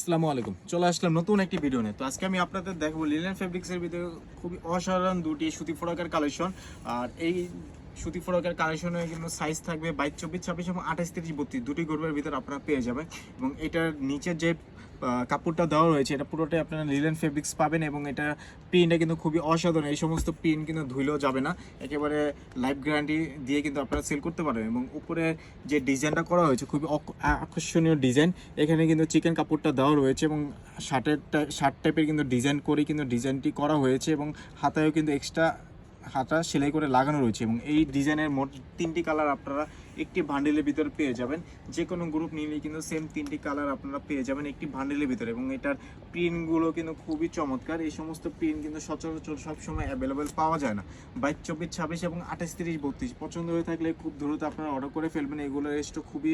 আসসালামু আলাইকুম, চলে আসলাম নতুন একটি ভিডিও নিয়ে। তো আজকে আমি আপনাদের দেখাবো লিনেন ফেব্রিক্সের ভিতরে খুবই অসাধারণ দুটি সুতি ফ্রকের কালেকশন। আর এই সুতি ফ্রকের কালেকশনের কিন্তু সাইজ থাকবে 22, 24, 26 এবং 28, 30, 32 দুটি গ্রুপের ভিতরে আপনারা পেয়ে যাবেন। এবং এটার নিচের যে কাপড়টা দেওয়া রয়েছে এটা পুরোটাই আপনারা লিনেন ফেব্রিক্স পাবেন এবং এটা প্রিন্টটা কিন্তু খুবই অসাধারণ। এই সমস্ত প্রিন্ট কিন্তু ধুইলেও যাবে না, একেবারে লাইফ গ্যারান্টি দিয়ে কিন্তু আপনারা সেল করতে পারবেন। এবং উপরে যে ডিজাইনটা করা হয়েছে খুবই আকর্ষণীয় ডিজাইন। এখানে কিন্তু চিকেন কাপড়টা দেওয়া রয়েছে এবং শার্ট টাইপের কিন্তু ডিজাইন করে কিন্তু ডিজাইনটি করা হয়েছে এবং হাতায়ও কিন্তু এক্সট্রা হাতা সেলাই করে লাগানো রয়েছে। এবং এই ডিজাইনের মোট 3টি কালার আপনারা একটি বান্ডেলের ভিতরে পেয়ে যাবেন। যে কোনো গ্রুপ নিলেই কিন্তু সেম 3টি কালার আপনারা পেয়ে যাবেন একটি বান্ডেলের ভিতরে। এবং এটার প্রিন্টগুলো কিন্তু খুবই চমৎকার। এই সমস্ত প্রিন্ট কিন্তু সচরাচর সবসময় অ্যাভেলেবেল পাওয়া যায় না। 22, 24, 26 এবং 28, 30, 32 পছন্দ হয়ে থাকলে খুব দ্রুত আপনারা অর্ডার করে ফেলবেন। এগুলোর রেস্টও খুবই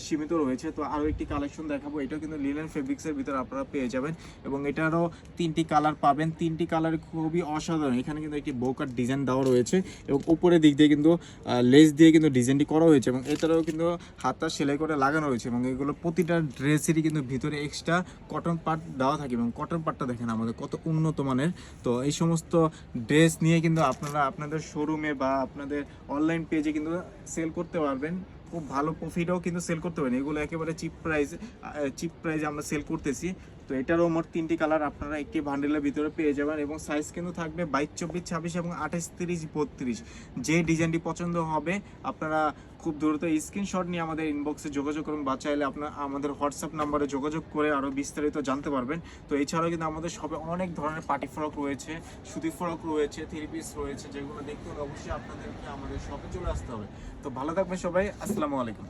সীমিত রয়েছে। তো আরও একটি কালেকশন দেখাবো, এটাও কিন্তু লিনেন ফেব্রিক্সের ভিতরে আপনারা পেয়ে যাবেন এবং এটারও 3টি কালার পাবেন। 3টি কালার খুবই অসাধারণ। এখানে কিন্তু একটি বৌকার ডিজাইন দেওয়া রয়েছে এবং উপরের দিক দিয়ে কিন্তু লেস দিয়ে কিন্তু ডিজাইনটি করা হয়েছে এবং এটারও কিন্তু হাতটা সেলাই করে লাগানো রয়েছে। এবং এগুলো প্রতিটা ড্রেসেরই কিন্তু ভিতরে এক্সট্রা কটন পার্ট দেওয়া থাকে এবং কটন পার্টটা দেখেন আমাদের কত উন্নত মানের। তো এই সমস্ত ড্রেস নিয়ে কিন্তু আপনারা আপনাদের শোরুমে বা আপনাদের অনলাইন পেজে কিন্তু সেল করতে পারবেন। খুব ভালো প্রফিটও কিন্তু সেল করতে পারেন। এগুলো একেবারে চিপ প্রাইসে আমরা সেল করতেছি। তো এটারও মোট 3টি কালার আপনারা একটি বান্ডেলের ভিতরে পেয়ে যাবেন এবং সাইজ কিন্তু থাকবে 22, 24, 26 এবং 28, 30, 32। যে ডিজাইনটি পছন্দ হবে আপনারা খুব দ্রুত স্ক্রিনশট নিয়ে আমাদের ইনবক্সে যোগাযোগ করুন বা চাইলে আপনার আমাদের হোয়াটসঅ্যাপ নাম্বারে যোগাযোগ করে আরও বিস্তারিত জানতে পারবেন। তো এছাড়াও কিন্তু আমাদের সবে অনেক ধরনের পার্টি ফ্রক রয়েছে, সুতি ফ্রক রয়েছে, 3 পিস রয়েছে, যেগুলো দেখতে হলে অবশ্যই আপনাদেরকে আমাদের শপে চলে আসতে হবে। তো ভালো থাকবেন সবাই, আসসালামু আলাইকুম।